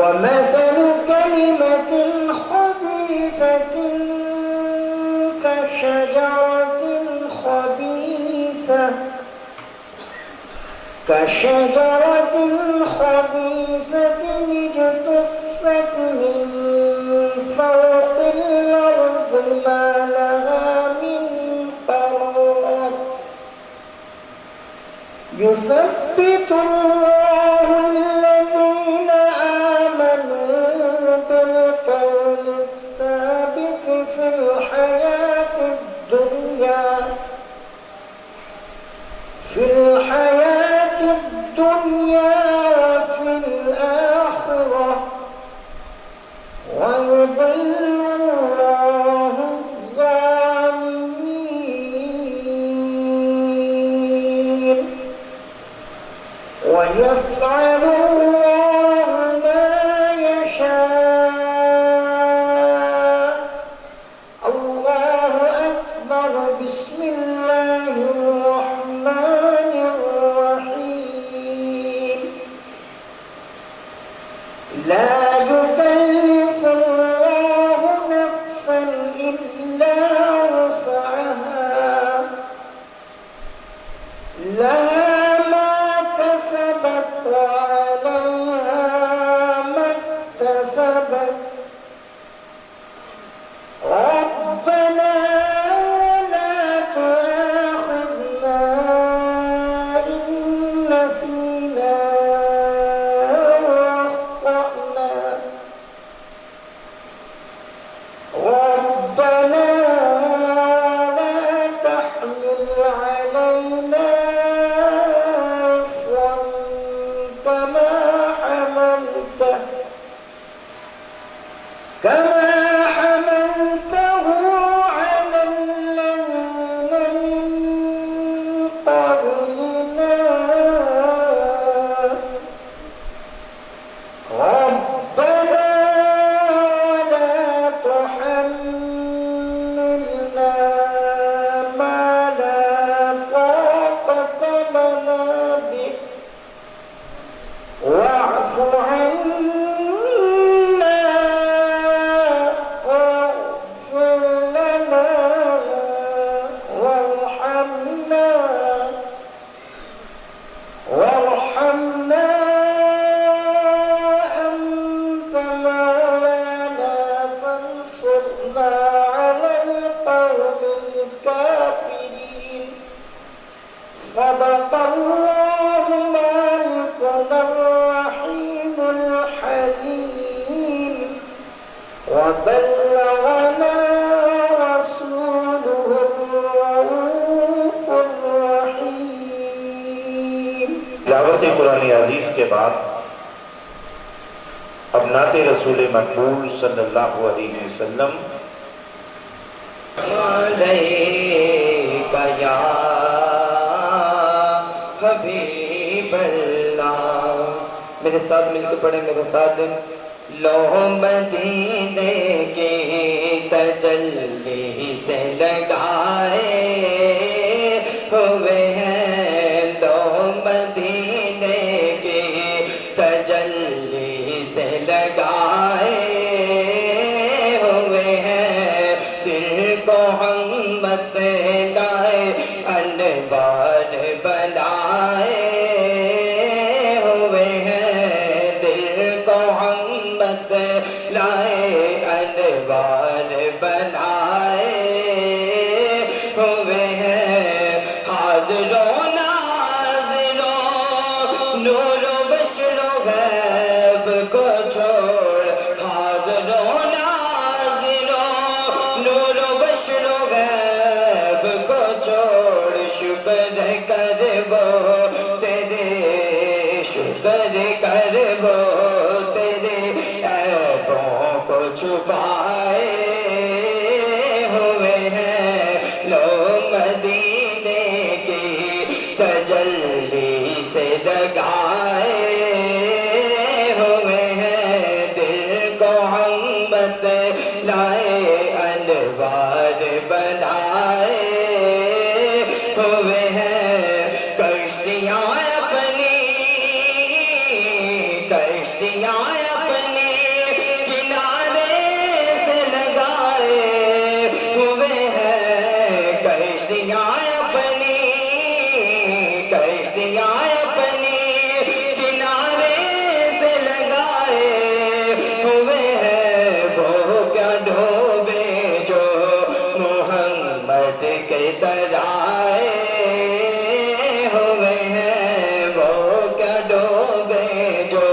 ومثل كلمة خبيثة كشجرة خبيثة اجتثت من فوق الأرض ما لها من فروة يثبت الله الذين آمنوا بالقول الثابت في الحياة الدنيا وفي الآخرة ويضل الله الظالمين ويفعل الله ما يشاء. الله أكبر. بسم الله الرحمن الرحيم. لا يكلف الله نفسا إلا وسعها، لها ما كسبت وعليها ما اكتسبت. ربنا لا تؤاخذنا إن نسينا وأخطأنا. ربنا لا تحمل علينا إصرا كما حملته على الذين من قبلنا. ربنا ولا تحملنا ما لا طاقة لنا به واعف عنا واغفر لنا وارحمنا أنت مولانا فانصرنا على القوم الكافرين. صدق الله مالكنا الرحيم الحليم وبلغنا رسوله الرؤوف الرحيم. تلاوت قرآن عزیز کے بعد اب نعت رسول مقبول صلی اللہ علیہ وسلم علیک یا حبیب اللہ. میرے ساتھ مل کے پڑھیں میرے ساتھ. لو مدینے کی تجلی سے لگائے ہوئے ہیں, لو مدینے کی تجلی سے لگائے ہوئے ہیں, دل کو ہم بتلائے انوار بنائے ہوئے ہیں, دل کو ہم بتلائے انوار بنائے ہوئے ہیں. حاضر و ناظر و نور و بشر و غیب کو چھوڑ, حاضر و ناظر و نور و بشر و غیب کو چھوڑ, شکر کر وہ تیرے, شکر کر وہ تیرے عیبوں کو چھپائے ہوئے ہیں. لو مدینے کی تجلی سے لگائے ہوئے ہیں, دل کو ہم بتلائے انوار بنائے ہوئے ہیں. کشتیاں اپنی, کشتیاں اپنی کنارے سے لگائے ہوئے ہیں, کشتیاں اپنی, کشتیاں اپنی کنارے سے لگائے ہوئے ہیں. وہ کیا ڈوبے جو محمد کے ترائے ہوئے ہیں, وہ کیا ڈوبے جو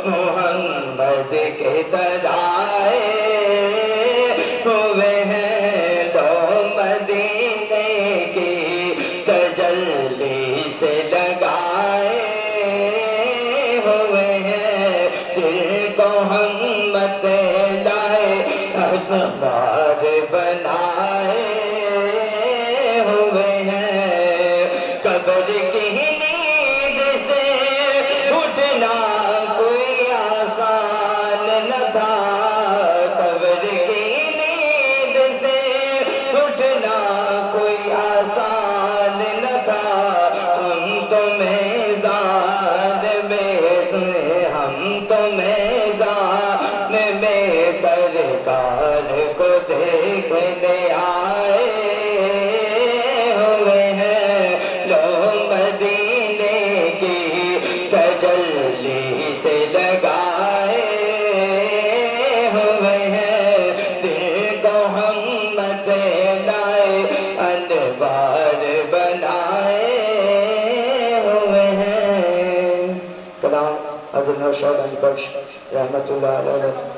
محمد کے ترائے ہوئے ہیں. دو مدینے کی تجلی سے لگائے ہوئے ہیں, دل کو ہم بتلائے انوار بنائے ہوئے ہیں. قبر کی نیند سے اٹھنا کوئی آسان نہ تھا, قبر کی نیند سے اٹھنا کوئی آسان نہ تھا. ہم تو میزان میں, ہم تو میزان میں سرکار کو دیکھنے آئے ہوئے ہیں. لو مدینے کی تجلی سے لگائے ہوئے ہیں, دل کو ہم بتلائے انوار بنائے ہوئے ہیں. کلام حضرت نوشاد علی بخش رحمت اللہ علیہ.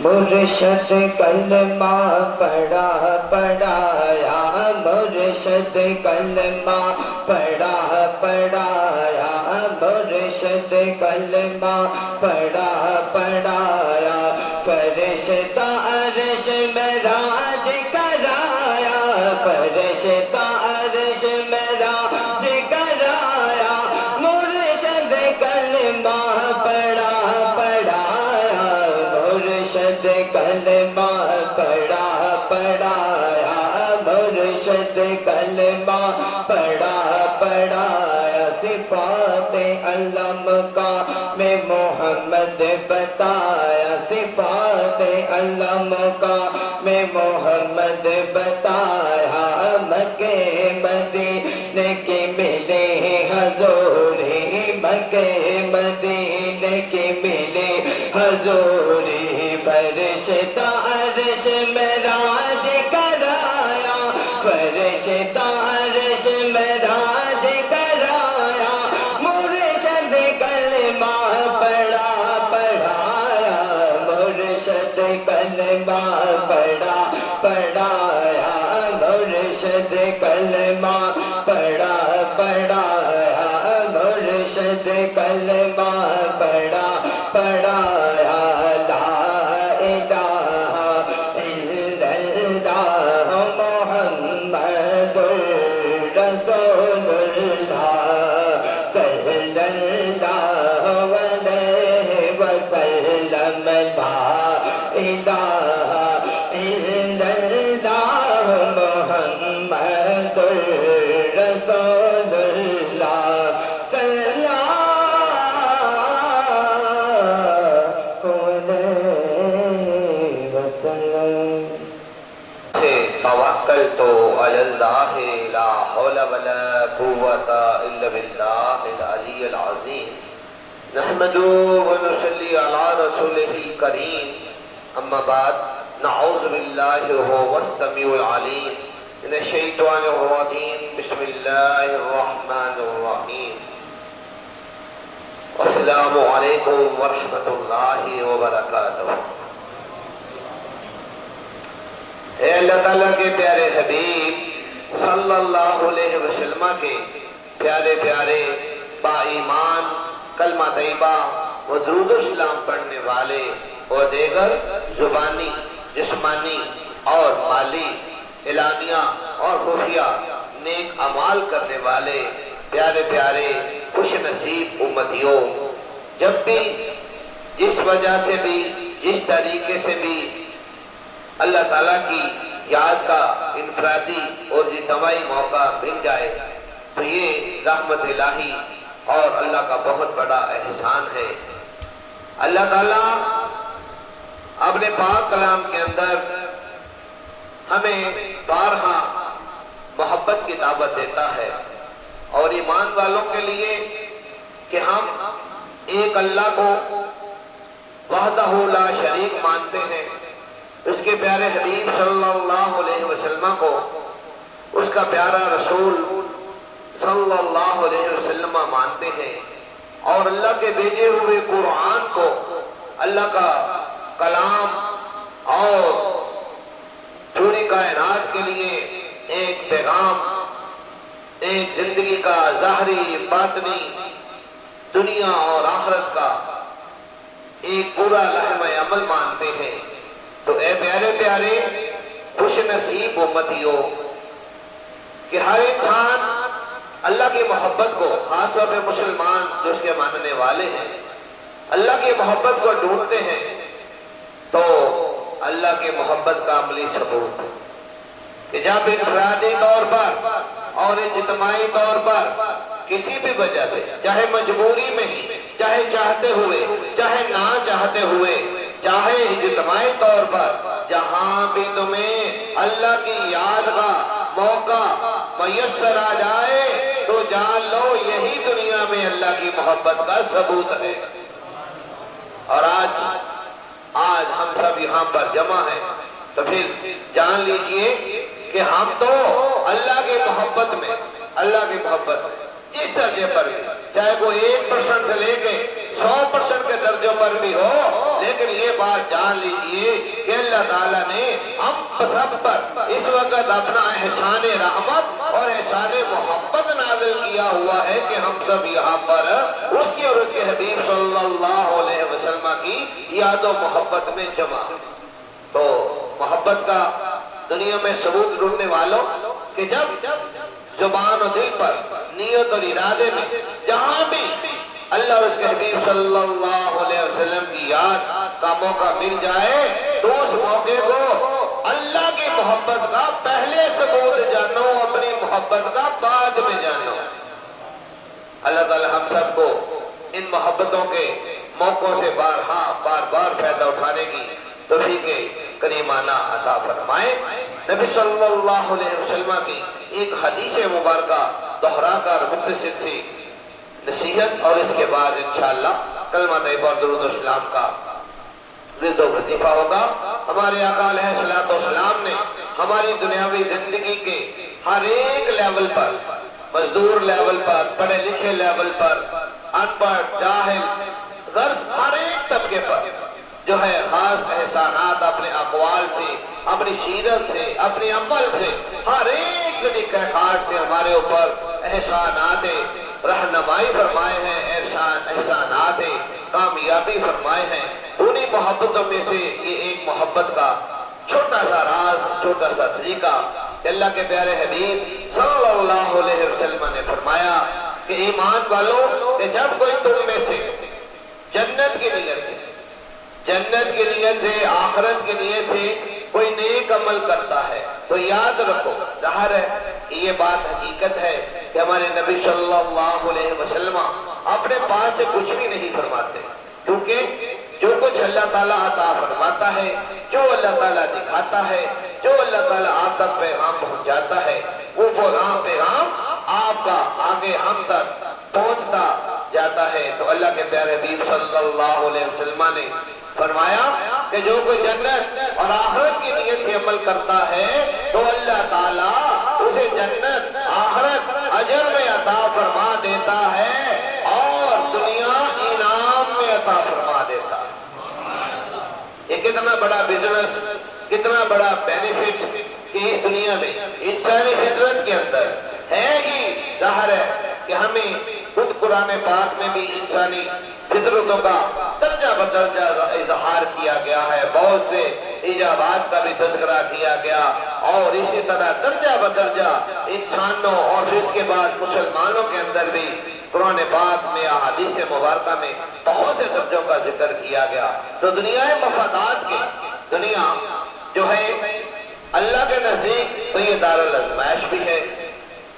مرشد کلمہ پڑھا پڑھایا, مرشد کلمہ پڑھا پڑھایا, مرشد کلمہ پڑھا پڑھایا. فرشتہ عرش میں راج کرایا, فرشتہ عرش میں راج کرایا. مرشد کلمہ پڑھا پڑھایا, مرشد کلمہ پڑھا پڑھایا, مرشد کلمہ پڑھا پڑھایا. صفات علم کا میں محمد بتایا, صفات علم کا میں محمد بتایا. مکے مدینے کی ملے حضوری, مکے مدینے کی ملے حضوری. فرشتہ عرش میں راج کرایا, فرشتہ عرش میں راج کرایا. مرشد کلمہ پڑھا پڑھایا, مرشد کلمہ کلمہ پڑھا پڑھایا مرشد کلمہ پڑھا پڑھایا مرشد کلمہ پڑھا پڑھایا لا الہ الا اللہ محمد رسول اللہ صلی اللہ علیہ وسلم لا الہ الا اللہ محمد رسول اللہ صلی اللہ علیہ وسلم توکلت علی اللہ لا حول ولا قوة الا باللہ العلی العظیم نحمدہ ونصلی علی رسولہ الکریم اما بعد نعوذ باللہ هو السمیع العلیم من الشیطان الرجیم بسم اللہ الرحمن الرحیم السلام علیکم ورحمۃ اللہ وبرکاتہ۔ اے اللہ تعالیٰ کے پیارے حبیب صلی اللہ علیہ وسلم کے پیارے پیارے با ایمان کلمہ طیبہ و درود و سلام پڑھنے والے اور دیگر زبانی جسمانی اور مالی اعلانیہ اور خفیہ نیک اعمال کرنے والے پیارے پیارے خوش نصیب امتیوں، جب بھی جس وجہ سے بھی جس طریقے سے بھی اللہ تعالیٰ کی یاد کا انفرادی اور اجتماعی موقع مل جائے تو یہ رحمت الہی اور اللہ کا بہت بڑا احسان ہے۔ اللہ تعالیٰ اپنے پاک کلام کے اندر ہمیں بارہا محبت کی دعوت دیتا ہے اور ایمان والوں کے لیے کہ ہم ایک اللہ کو وحدہ لا شریک مانتے ہیں، اس کے پیارے حبیب صلی اللہ علیہ وسلم کو اس کا پیارا رسول صلی اللہ علیہ وسلم مانتے ہیں، اور اللہ کے بھیجے ہوئے قرآن کو اللہ کا کلام اور پوری کائنات کے لیے ایک پیغام، ایک زندگی کا ظاہری باطنی دنیا اور آخرت کا ایک پورا لازم عمل مانتے ہیں۔ تو اے پیارے پیارے خوش نصیب امتیوں کہ ہر انسان اللہ کی محبت کو، خاص طور پہ مسلمان جو اس کے ماننے والے ہیں، اللہ کی محبت کو ڈھونڈتے ہیں، تو اللہ کی محبت کا عملی ثبوت کہ جب انفرادی طور پر اور اجتماعی طور پر کسی بھی وجہ سے، چاہے مجبوری میں ہی، چاہے چاہتے ہوئے، چاہے نہ چاہتے ہوئے، چاہے اجتماعی طور پر، جہاں بھی تمہیں اللہ کی یاد کا موقع میسر آ جائے تو جان لو یہی دنیا میں اللہ کی محبت کا ثبوت ہے۔ اور آج ہم سب یہاں پر جمع ہیں تو پھر جان لیجئے کہ ہم تو اللہ کی محبت میں اس درجے پر بھی، چاہے وہ 1% سے لے کے 100% کے درجوں پر بھی ہو، لیکن یہ بات جان لیجئے کہ اللہ تعالیٰ نے ہم سب پر اس وقت اپنا احسان رحمت اور احسان محبت نازل کیا ہوا ہے کہ ہم سب یہاں پر اس کی اور اس کے حبیب صلی اللہ علیہ وسلم کی یاد و محبت میں جمع۔ تو محبت کا دنیا میں ثبوت ڈھونڈنے والوں کہ جب زبان و دل پر، نیت اور ارادے میں جہاں بھی اللہ اور اس کے حبیب صلی اللہ علیہ وسلم کی یاد کا موقع مل جائے تو اس موقع کو اللہ کی محبت کا پہلے ثبوت جانو، اپنی محبت کا بعد میں جانو۔ اللہ تعالی ہم سب کو ان محبتوں کے موقعوں سے بار بار فائدہ اٹھانے کی توفیق کریمانہ عطا فرمائے۔ نبی صلی اللہ علیہ وسلم کی ایک حدیث مبارکہ دہرا کر مختصر سی نصیحت اور اس کے بعد انشاءاللہ کلمہ طیبہ اور درود و سلام کا ورد و وظیفہ ہوگا۔ ہمارے آقا علیہ الصلوۃ والسلام نے ہماری دنیاوی زندگی کے ہر ایک لیول پر، مزدور لیول پر، پڑھے لکھے لیول پر، ان پڑھ، جاہل، غرض ہر ایک طبقے پر جو ہے خاص احسانات اپنے اقوال سے، اپنی سیرت سے، اپنے عمل سے، ہر ایک طریقہ کار سے ہمارے اوپر احسانات رہنمائی فرمائے ہیں، احسانات کامیابی فرمائے ہیں۔ انہی محبتوں میں سے یہ ایک محبت کا چھوٹا سا راز، چھوٹا سا طریقہ کہ اللہ کے پیارے حبیب صلی اللہ علیہ وسلم نے فرمایا کہ ایمان والوں کہ جب کوئی تم میں سے جنت کی نیت سے آخرت کی نیت سے کوئی نیک عمل کرتا ہے تو یاد رکھو، ظاہر ہے کہ یہ بات حقیقت ہے کہ ہمارے نبی صلی اللہ علیہ وسلم اپنے پاس سے کچھ بھی نہیں فرماتے، کیونکہ جو کچھ اللہ تعالیٰ عطا فرماتا ہے، جو اللہ تعالیٰ دکھاتا ہے، جو اللہ تعالیٰ آپ تک پیغام پہنچاتا ہے، وہ پیغام آپ کا آگے ہم تک پہنچتا جاتا ہے۔ تو اللہ کے پیارے حبیب صلی اللہ علیہ وسلم نے فرمایا کہ جو کوئی جنت اور آخرت کی نیت سے عمل کرتا ہے تو اللہ تعالیٰ اسے جنت، آخرت، اجر میں عطا فرما دیتا ہے اور دنیا انعام میں عطا فرما دیتا ہے۔ یہ کتنا بڑا بزنس، کتنا بڑا بینیفٹ کہ اس دنیا میں انسانی فطرت کے اندر ہے ہی۔ ظاہر ہے کہ ہمیں خود قرآن پاک میں بھی انسانی فطرتوں کا درجہ بدرجہ اظہار کیا گیا ہے، بہت سے ایجابات کا بھی تذکرہ کیا گیا، اور اسی طرح درجہ بدرجہ انسانوں اور پھر اس کے بعد مسلمانوں کے اندر بھی قرآن پاک میں، احادیث مبارکہ میں بہت سے درجوں کا ذکر کیا گیا۔ تو دنیا مفادات کی دنیا جو ہے اللہ کے نزدیک تو یہ دارالازمائش بھی ہے،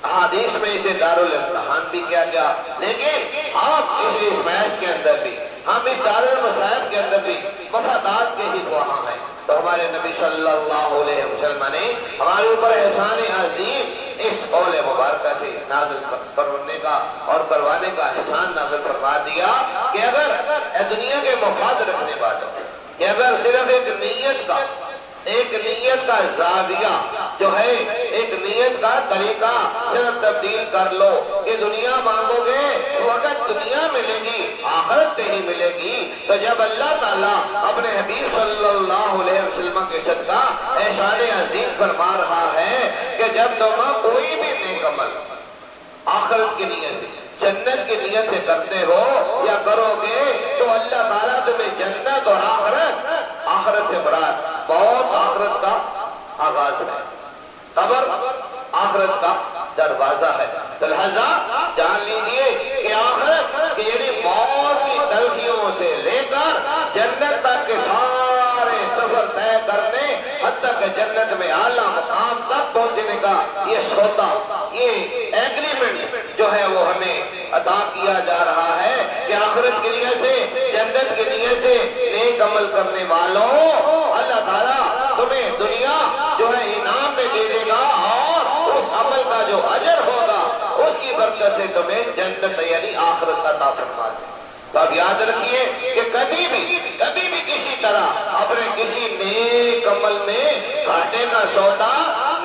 احادیث میں اسے دارالامتحان بھی کیا گیا، لیکن ہم اس ازمائش کے اندر بھی، ہم اس دارالمصائب کے اندر بھی مفادات کے ہی گواہ ہیں۔ تو ہمارے نبی صلی اللہ علیہ وسلم نے ہمارے اوپر احسان عظیم اس قول مبارکہ سے نازل کرنے کا اور کروانے کا احسان نازل فرما دیا کہ اگر دنیا کے مفاد رکھنے والوں، کہ اگر صرف ایک نیت کا زاویہ جو ہے، ایک نیت کا طریقہ صرف تبدیل کر لو کہ دنیا مانگو گے تو اگر دنیا ملے گی آخرت نہیں ملے گی، تو جب اللہ تعالیٰ اپنے حبیب صلی اللہ علیہ وسلم کے صدقہ احسان عظیم فرما رہا ہے کہ جب تم کوئی بھی نیک عمل آخرت کی نیت سے، جنت کی نیت سے کرتے ہو یا کرو گے تو اللہ تعالیٰ تمہیں جنت اور آخرت سے مراد بہت آخرت کا آغاز ہے، قبر آخرت کا دروازہ ہے۔ تو لہذا جان لیجئے کہ آخرت کی یعنی موت کی تلخیوں سے لے کر جنت تک کے سارے سفر طے کرنے، حتیٰ کہ جنت میں اعلیٰ مقام تک پہنچنے کا یہ سودا، یہ ایگریمنٹ جو ہے وہ ہمیں عطا کیا جا رہا ہے کہ آخرت کی نیت سے، جنت کی نیت سے نیک عمل کرنے والوں اللہ تعالیٰ تمہیں دنیا جو ہے انعام میں دے دے گا، اور اس عمل کا جو اجر ہوگا اس کی برکت سے تمہیں جنت یعنی آخرت عطا فرما دے۔ تو اب یاد رکھیے کہ کبھی بھی کسی طرح اپنے کسی نیک عمل میں گھاٹے کا سودا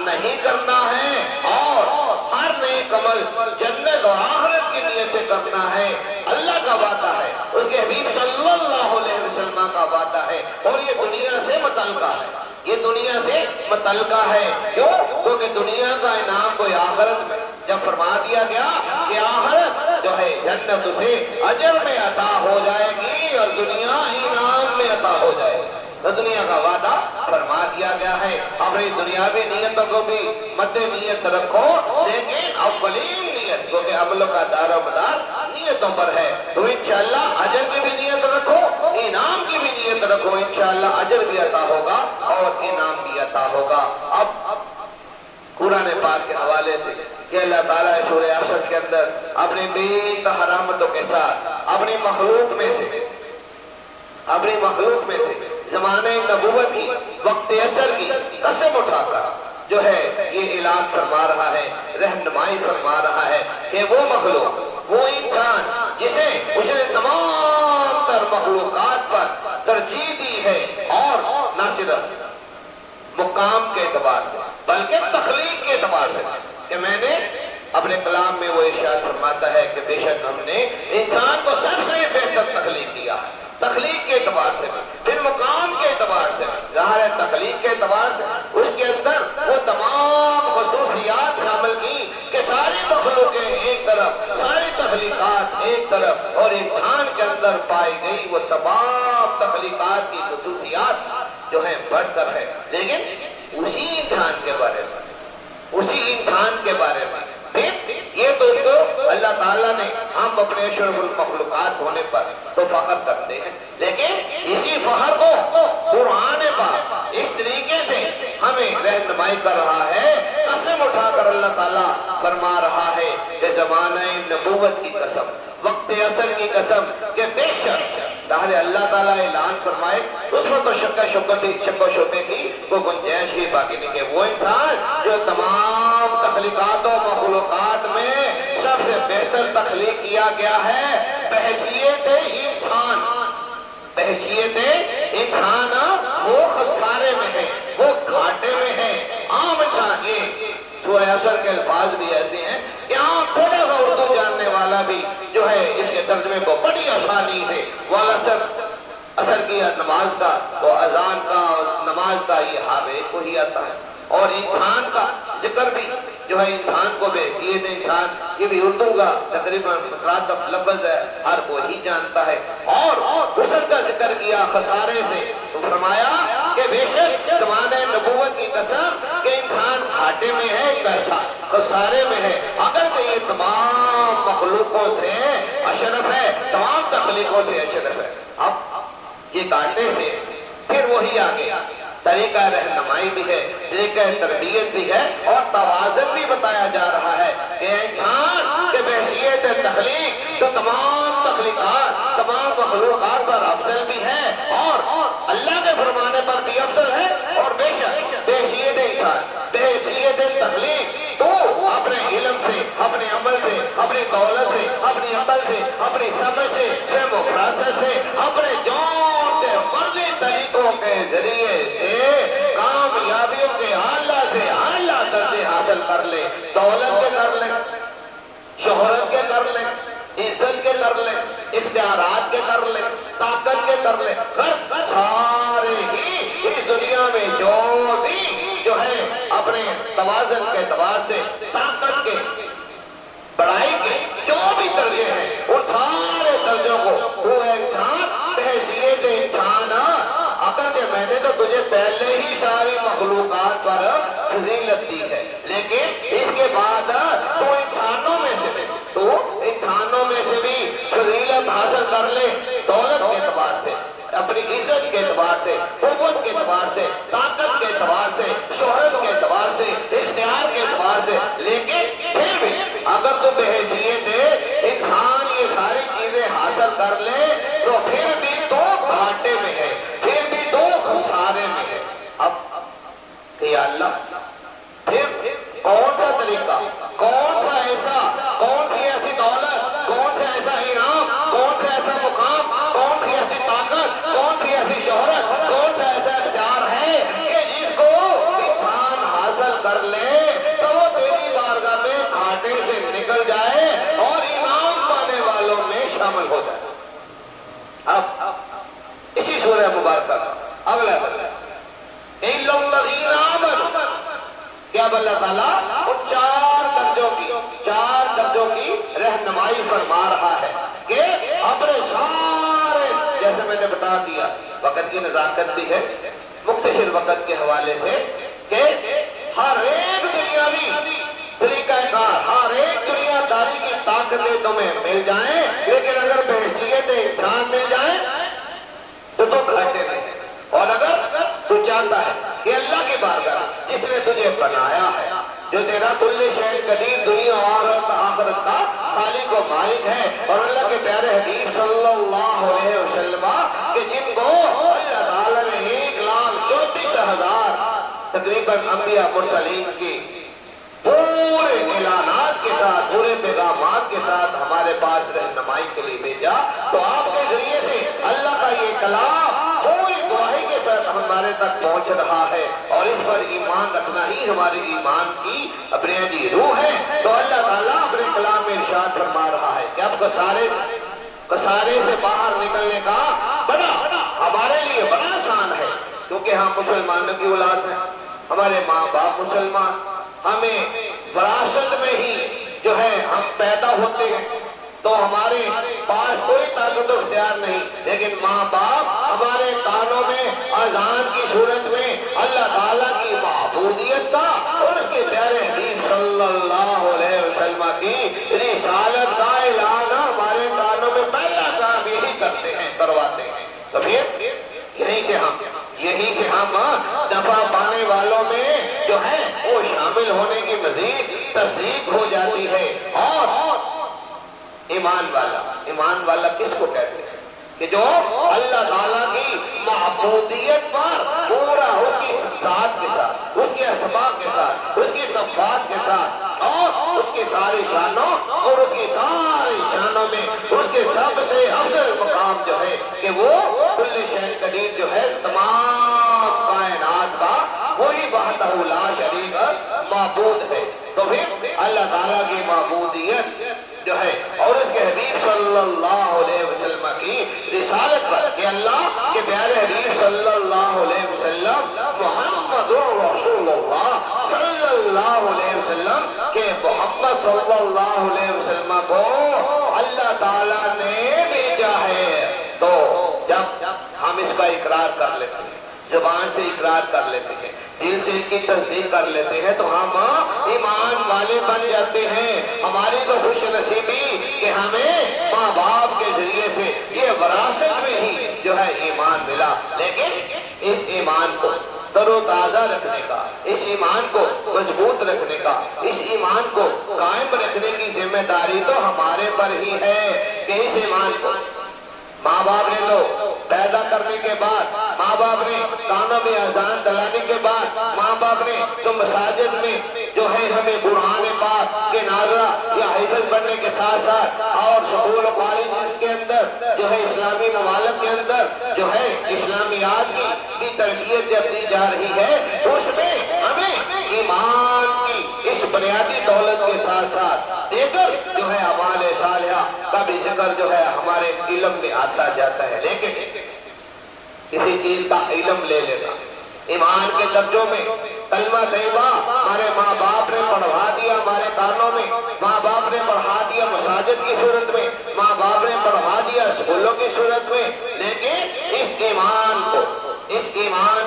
نہیں کرنا ہے، اور ہر نیک عمل جنت اور آخرت کی نیت سے کرنا ہے۔ اللہ کا وعدہ ہے، اس کے حبیب صلی اللہ علیہ وسلم کا وعدہ ہے، اور یہ دنیا سے متعلقہ ہے، یہ دنیا سے متعلقہ ہے۔ کیوں؟ کیونکہ دنیا کا انعام کوئی آخرت میں جب فرما دیا گیا کہ آخرت جو ہے جنت اسے اجر میں عطا ہو جائے گی اور دنیا انعام میں عطا ہو جائے گی، تو دنیا کا وعدہ فرما دیا گیا ہے۔ اپنی دنیاوی نیتوں کو بھی مد نیت رکھو، لیکن اولین نیت کیونکہ عملوں کا دار و مدار نیتوں پر ہے، تو انشاءاللہ اجر کی بھی نیت رکھو، انعام کی بھی نیت رکھو، انشاءاللہ اجر بھی عطا ہوگا اور انعام بھی عطا ہوگا۔ اب قرآن پاک کے حوالے سے کہ اللہ تعالیٰ سورہ عصر کے اندر اپنی بے حرامتوں کے ساتھ اپنی مخلوق میں سے زمانہ نبوت کی، وقت عصر کی قسم اٹھا کر جو ہے یہ اعلان فرما رہا ہے، رہنمائی فرما رہا ہے کہ وہ مخلوق، وہ انسان جسے اس نے تمام تر مخلوقات پر ترجیح دی ہے، اور نہ صرف مقام کے اعتبار سے بلکہ تخلیق کے اعتبار سے، کہ میں نے اپنے کلام میں وہ ارشاد فرماتا ہے کہ بے شک ہم نے انسان کو سب سے بہتر تخلیق کیا ہے، تخلیق کے اعتبار سے بھی، پھر انسان کے اندر پائی گئی وہ تمام تخلیقات کی خصوصیات جو ہیں بڑھ کر ہے، لیکن اسی انسان کے بارے میں، اسی انسان کے بارے میں یہ دوستو اللہ تعالیٰ نے ہم اپنے اشرف المخلوقات ہونے پر تو فخر کرتے ہیں، لیکن اسی فخر کو قرآن پاک اس طریقے سے ہمیں رہنمائی کر رہا ہے، قسم اٹھا کر اللہ تعالیٰ فرما رہا ہے کہ زمانہ نبوت کی قسم، وقت اصل کی قسم کہ بے شک تاہلے اللہ تعالیٰ اعلان فرمائے اس میں تو شک و شبے کی وہ گنجائش ہی باقی نہیں، کہ وہ انسان جو تمام تخلیقات و مخلوقات میں سب سے بہتر تخلیق کیا گیا ہے بحیثیت انسان، بحیثیت انسان وہ خسارے میں ہے، وہ گھاٹے میں ہے۔ عام انسان یہ سورہ عصر کے الفاظ بھی ایسے ہیں کہ عام تھوڑا سا اردو جاننے والا بھی جو ہے اس کے ترجمے کو بڑی آسانی سے اثر کیا نماز کا تو اذان کا نماز کا یہ حاوے کو ہی آتا ہے، اور انسان کا ذکر بھی جو ہے انسان کو بحیثیت انسان یہ بھی اردو کا تقریباً مترادف لفظ ہے، ہر کوئی جانتا ہے، اور حسن کا ذکر کیا خسارے سے تو فرمایا کہ بے شک زمانہ نبوت کی قسم کہ انسان گھاٹے میں ہے، کیسا خسارے میں ہے، اگر کہ یہ تمام مخلوقوں سے اشرف ہے، تمام تخلیقوں سے اشرف ہے۔ اب یہ گھاٹے سے پھر وہی آگے طریقہ رہنمائی بھی ہے، طریقہ تربیت بھی ہے، اور توازن بھی بتایا جا رہا ہے کہ انسان کے بحیثیت تخلیق تو تمام تخلیقات تمام مخلوقات پر افضل بھی ہے، اور اللہ کے فرمانے پر بھی افضل ہے، اور بے شک بحیثیت انسان بحیثیت تخلیق تو اپنے علم سے، اپنے عمل سے، اپنی دولت سے، اپنی عقل سے، اپنی سمجھ سے، فہم و فراست سے، اپنے جون سے، مرضی طریقوں کے ذریعے سے کامیابیوں کے اعلیٰ سے اعلیٰ درجے حاصل کر لے، دولت کے کر لے، شہرت کے کر لے، عزت کے کر لے، اختیارات کے کر لے، طاقت کے کر لے، سارے ہی اس دنیا میں جو بھی جو ہے اپنے توازن کے اعتبار سے طاقت کے بڑائی کے جو بھی درجے ہیں ان سارے درجوں کو وہ انسان بحیثیت انسان اگرچہ میں نے تو تجھے پہلے ہی ساری مخلوقات پر فضیلت دی ہے، لیکن اس کے بعد تو انسانوں میں سے بھی فضیلت حاصل کر لے، دولت کے اعتبار سے، اپنی عزت کے اعتبار سے، قوت کے اعتبار سے، طاقت کے اعتبار سے، شہرت کے اعتبار سے، اختیار کے اعتبار سے، لیکن پھر بھی اگر تو بحیثیت انسان یہ ساری چیزیں حاصل کر لے تو پھر بھی تو گھاٹے میں ہے، پھر بھی تو خسارے میں ہے۔ اب کہ یا اللہ پھر کون سا طریقہ، کون سا ایسا، کون سی ایسی دولت، کون سا ایسا انعام، کون سا ایسا مقام، کون سی ایسی طاقت، کون سی ایسی شہرت، کون سا ایسا اختیار ہے کہ جس کو انسان حاصل کر لے تو وہ تیری بارگاہ میں گھاٹے سے نکل جائے اور انعام پانے والوں میں شامل ہو جائے۔ اب اسی سورہ مبارکہ کا اگلا کہ اب اللہ تعالیٰ ان چار درجوں کی رہنمائی فرما رہا ہے کہ اپنے سارے، جیسے میں نے بتا دیا وقت کی نزاکت بھی ہے مختصر وقت کے حوالے سے، کہ ہر ایک دنیاوی طریقہ کار، ہر ایک دنیا داری کی طاقتیں تمہیں مل جائیں، لیکن اگر بحیثیت انسان مل جائیں تو گھاٹے میں، اور اگر تو چاہتا ہے کہ اللہ کی بارگاہ جس نے تجھے بنایا ہے، جو تیرا کل شے قدیر دنیا اور آخرت کا خالق و مالک ہے، اور اللہ کے پیارے حبیب صلی اللہ علیہ وسلم کہ جن کو اللہ تعالیٰ نے 1,34,000 تقریباً انبیاء مرسلین کی پورے اعلانات کے ساتھ، پورے پیغامات کے ساتھ ہمارے پاس رہنمائی کے لیے بھیجا، تو آپ کے ذریعے سے اللہ کا یہ کلام پوری گواہی کے ساتھ ہمارے تک پہنچ رہا ہے، اور اس پر ایمان رکھنا ہی ہماری ایمان کی بنیادی روح ہے۔ تو اللہ تعالیٰ اپنے کلام میں ارشاد فرما رہا ہے کہ اب کسارے سے باہر نکلنے کا بڑا ہمارے لیے بڑا آسان ہے، کیونکہ ہم مسلمانوں کی اولاد ہیں، ہمارے ماں باپ مسلمان، ہمیں وراثت میں ہی جو ہے ہم پیدا ہوتے ہیں، تو ہمارے پاس کوئی طاقت و اختیار نہیں، لیکن ماں باپ ہمارے کانوں میں اذان کی صورت میں اللہ تعالیٰ کی معبودیت کا اور اس کے پیارے حبیب صلی اللہ علیہ وسلم کی رسالت کا اعلان ہمارے کانوں میں پہلا کام یہی کرتے ہیں، کرواتے ہیں۔ تو پھر یہیں سے ہم نفع پانے والوں میں جو ہے وہ شامل ہونے کی مزید تصدیق ہو جاتی ہے۔ اور ایمان والا کس کو کہتے ہیں؟ کہ جو اللہ تعالیٰ کی معبودیت پر پورا اس کی ذات کے ساتھ، اس کے اسماء کے ساتھ، اس کی صفات کے ساتھ اور اس کے ساری شانوں اور اس کی ساری شانوں میں اس کے سب سے افضل مقام جو ہے کہ وہ کل شیء قدیر جو ہے تمام کائنات کا وہی وحدہ لا شریک معبود ہے۔ تو پھر اللہ تعالیٰ کی معبودیت جو ہے اور اس کے حبیب صلی اللہ علیہ وسلم کی رسالت پر کہ اللہ کے پیارے حبیب صلی اللہ علیہ وسلم محمد رسول اللہ صلی اللہ علیہ وسلم کہ محمد صلی اللہ علیہ وسلم کو اللہ تعالیٰ نے بھیجا ہے، تو جب ہم اس کا اقرار کر لیتے ہیں، زبان سے اقرار کر لیتے ہیں، دل سے اس کی تصدیق کر لیتے ہیں، تو ہم ایمان والے بن جاتے ہیں۔ ہماری تو خوش نصیبی کہ ہمیں ماں باپ کے ذریعے سے یہ وراثت میں ہی جو ہے ایمان ملا، لیکن اس ایمان کو تر و تازہ رکھنے کا، اس ایمان کو مضبوط رکھنے کا، اس ایمان کو قائم رکھنے کی ذمہ داری تو ہمارے پر ہی ہے کہ اس ایمان کو ماں باپ نے تو پیدا کرنے کے بعد، ماں باپ نے کانوں میں اذان دلانے کے بعد، ماں باپ نے تو مساجد میں جو ہے ہمیں قرآن پاک کے ناظرہ یا حفظ پڑھنے کے ساتھ ساتھ اور سکول و کالجز کے اندر جو ہے اسلامی ممالک کے اندر جو ہے اسلامیات کی تربیت جب دی جا رہی ہے، اس میں ہمیں ایمان کی اس بنیادی دولت کے ساتھ ساتھ دیگر جو ہے اعمال صالحہ کا بھی ذکر جو ہے ہمارے علم میں آتا جاتا ہے۔ لیکن کسی چیز کا علم لے لینا، ایمان کے درجوں میں کلمہ طیبہ ہمارے ماں باپ نے پڑھوا دیا ہمارے کانوں میں، ماں باپ نے پڑھا دیا مساجد کی صورت میں، ماں باپ نے پڑھا دیا اسکولوں کی صورت میں، لیکن اس ایمان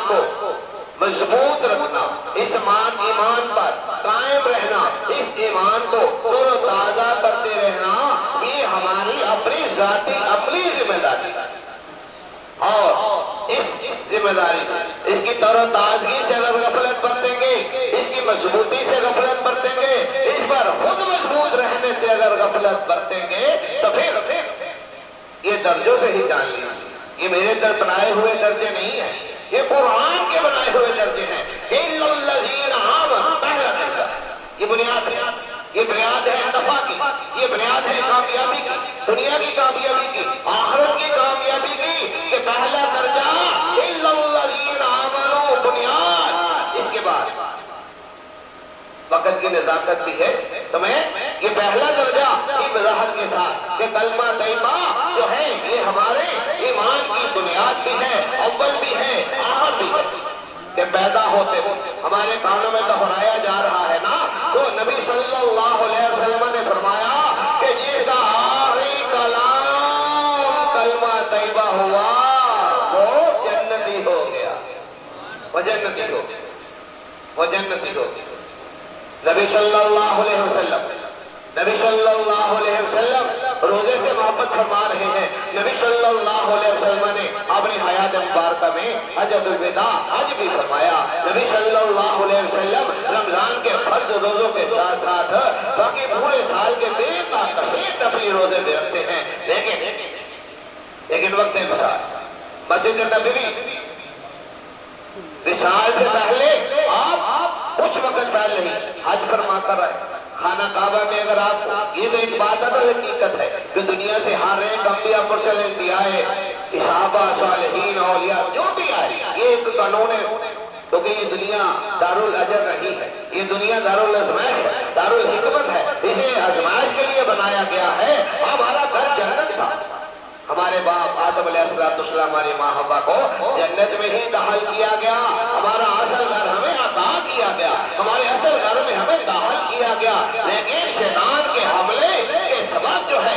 کو مضبوط رکھنا، اس ایمان پر قائم رہنا، اس ایمان کو تر و تازہ کرتے رہنا، یہ ہماری اپنی ذاتی اپنی ذمہ داری ہے۔ اور اس ذمہ داری سے، اس کی تر و تازگی سے اگر غفلت برتیں گے، اس کی مضبوطی سے غفلت برتیں گے، اس پر خود مضبوط رہنے سے اگر غفلت برتیں گے، تو پھر یہ درجوں سے ہی جان لیجیے، یہ میرے در بنائے ہوئے درجے نہیں ہیں، یہ قرآن کے بنائے ہوئے درجے ہیں۔ إِلَّا الَّذِينَ آمَنُوا، پہلا درجہ، یہ بنیاد ہے، یہ بنیاد ہے نفع کی، یہ بنیاد ہے کامیابی کی، دنیا کی کامیابی کی، آخرت کی کامیابی کی، کہ پہلا درجہ إِلَّا الَّذِينَ آمَنُوا، بنیاد۔ اس کے بعد وقت کی نزاکت بھی ہے، تو میں یہ پہلا درجہ کی وضاحت کے ساتھ کہ کلمہ طیبہ جو ہے یہ ہمارے ایمان کی بنیاد بھی ہے، اول بھی ہے، آخر بھی ہے، کہ پیدا ہوتے ہوئے ہمارے کانوں میں دہرایا جا رہا ہے نا، تو نبی صلی اللہ علیہ وسلم نے فرمایا کہ جس کا آخری کلام کلمہ طیبہ ہوا وہ جنتی ہو گیا، وہ جنتی ہو گیا، وہ جنتی ہو گیا۔ نبی صلی اللہ علیہ وسلم روزے سے محبت فرما رہے ہیں۔ نبی صلی اللہ علیہ وسلم نے اپنی حیات مبارکہ میں حجۃ الوداع حج بھی فرمایا۔ نبی صلی اللہ علیہ وسلم رمضان کے فرض روزوں کے ساتھ ساتھ باقی پورے سال کے بے تکثیر نفلی روزے بھی رکھتے ہیں، لیکن وقت وصال مسجد نبوی وصال سے پہلے آپ کچھ وقت پہلے ہی حج فرما کر رہے، خانہ کعبہ میں اگر آپ کو یہ تو ایک بات ہے، حقیقت ہے کہ دنیا سے ہر ایک انبیاء مرسل انبیاء صحابہ صالحین اولیاء جو بھی آئے، یہ ایک قانون ہے، کیونکہ یہ دنیا دارالعجر رہی ہے، یہ دنیا دارالازمائش ہے، دارالحکمت ہے، اسے آزمائش کے لیے بنایا گیا ہے۔ ہمارا گھر جنت تھا، ہمارے باپ آدم علیہ السلام ہماری ماں حوا کو جنت میں ہی داخل کیا گیا، ہمارا اصل گھر ہمیں عطا کیا گیا، ہمارے اصل گھر میں ہمیں داخل کیا گیا، لیکن شیطان کے حملے کے سبب جو ہے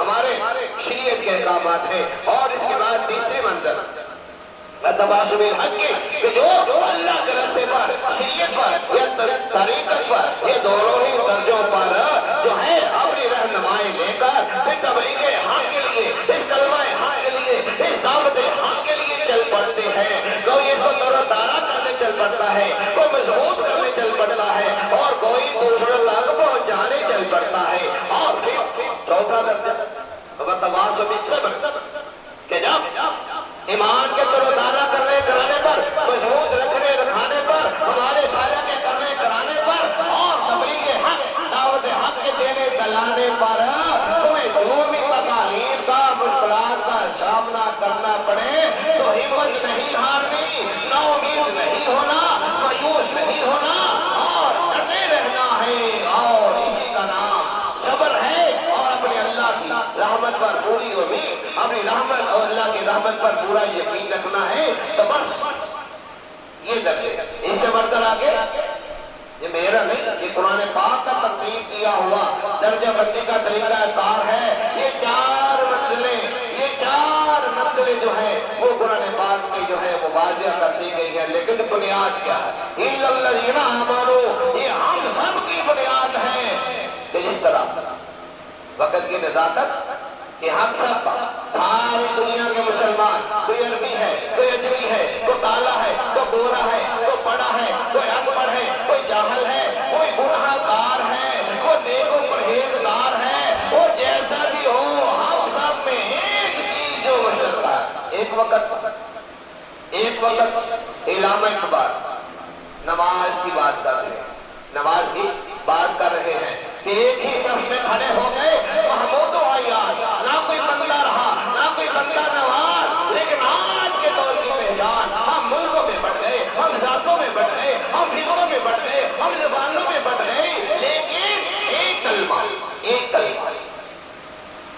ہمارے شریعت کے احکامات ہیں. اور اس کے بعد تیسری منزل تباشر الحق کہ جو اللہ کے راستے پر شریعت پر یا طریقت پر یہ دونوں ہی درجوں پر جو ہے اپنی رہنمائی لے کر پھر تبلیغ حق کے لیے اس کلمہ حق کے لیے اس دعوت حق کے لیے چل پڑتے ہیں. کوئی اس کو تر و تازہ کرنے چل پڑتا ہے, کوئی مضبوط کرنے چل پڑتا ہے, اور کوئی دوسروں تک پہنچانے چل پڑتا ہے. اور پھر چوتھا درجہ تواصل بالصبر کہ جب ایمان کے تر و تازہ کرنے کرانے پر, مضبوط رکھنے رکھانے پر, ہمارے سایہ کے کرنے کرانے پر, اور تبلیغ حق دعوت حق کے دینے دلانے پر تمہیں جو بھی تکالیف کا مشکلات کا سامنا کرنا پڑے تو ہمت نہیں ہارنی, نا امید نہیں ہونا, مایوس نہیں ہونا, اور ڈٹے رہنا ہے. اور اسی کا نام صبر ہے. اور اپنے اللہ کی رحمت پر پوری امید, اپنی رحمت اور اللہ کی رحمت پر پورا یقین رکھنا ہے. تو بس یہ درجے, اس سے بڑھ کر آگے یہ میرا نہیں, یہ قرآن پاک کا ترتیب کیا ہوا درجہ بندی کا طریقہ کار ہے. یہ چار منزلیں جو ہیں وہ قرآن پاک میں جو ہے وہ واضح کر دی گئی ہے. لیکن بنیاد کیا ہے؟ اِلَّا الَّذِينَ آمَنُوا, یہ ہم سب کی بنیاد ہے. کہ جس طرح وقت کی نزاکت کہ ہم سب ساری دنیا کے مسلمان, کوئی عربی ہے, کوئی اجمی ہے, کوئی کالا ہے, کوئی گورا ہے, کوئی پڑھا ہے, کوئی ان پڑھ ہے, کوئی جاہل ہے, کوئی گناہ گار ہے, کوئی نیک و پرہیزگار ہے, وہ جیسا بھی ہو ہم سب میں ایک چیز جو مشترک ہے. ایک وقت علامہ اقبال نماز کی بات کر رہے ہیں, نماز کی بات کر رہے ہیں کہ ایک ہی صف میں کھڑے ہو گئے محمود و عیاد, نہ کوئی بندہ رہا نہ کوئی بندہ نواز. لیکن آج کے دور کی پہچان, ہم ملکوں میں بڑھ گئے, ہم ذاتوں میں بڑھ گئے, ہم فکروں میں بڑھ گئے, ہم زبانوں میں بڑھ گئے, لیکن ایک کلمہ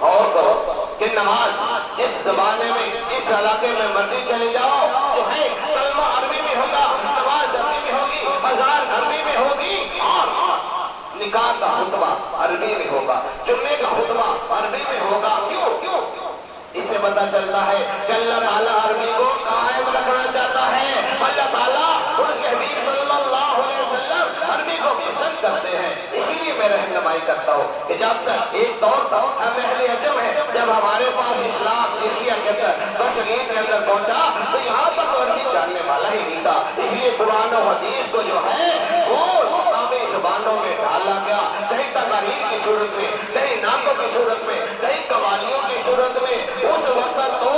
اور کرو کہ نماز جس زمانے میں جس علاقے میں مرضی چلے جاؤ جو ہے کلمہ عربی میں ہوگا, نماز عربی میں ہوگی, اذان عربی میں ہوگی, اور نکاح کا خطبہ عربی میں ہوگا, جمعے کا خطبہ عربی میں ہوگا. کیوں؟ اس سے پتہ چلتا ہے کہ اللہ تعالیٰ عربی کو قائم رکھنا چاہتا ہے. اللہ تعالیٰ اور اس کے حبیب صلی اللہ علیہ وسلم عربی کو پسند کرتے ہیں. اسی لیے میں رہنمائی کرتا ہوں کہ جب تک ایک دور تھا ہم اہل عجم ہیں, جب ہمارے پاس اسلام ایشیا کے اندر بشریت کے اندر پہنچا تو یہاں پر تو عربی جاننے والا ہی نہیں تھا. اس لیے قرآن و حدیث کو جو ہے وہ مقامی زبانوں میں ڈالا گیا, کہیں تقاریر کی صورت میں, کہیں نعتوں کی صورت میں, کہیں قوالیوں کی صورت میں. اس وقت تو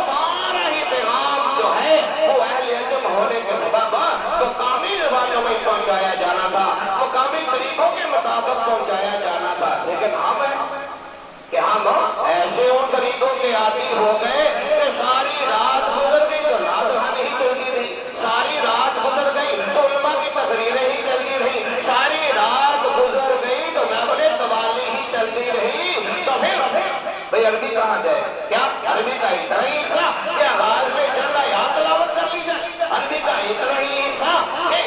سارا ہی پیغام جو ہے وہ اہل عجم ہونے کے سبب مقامی زبانوں میں پہنچایا جانا تھا, مقامی طریقوں کے مطابق پہنچایا جانا تھا. لیکن ہم ہیں کہ ہم ایسے ان طریقوں کے عادی ہو گئے کہ ساری رات گزر گئی تو رات ہی چلتی رہی, ساری رات گزر گئی تو علماء کی تقریریں ہی چلتی رہی, ساری رات گزر گئی تو محفلیں قوالی ہی چلتی رہی. تو پھر بھئی عربی کہاں جائے؟ کیا عربی کا اتنا ہی حصہ کہ آغاز میں چل رہا یہاں تلاوت کر لی جائے؟ عربی کا اتنا ہی حصہ کہ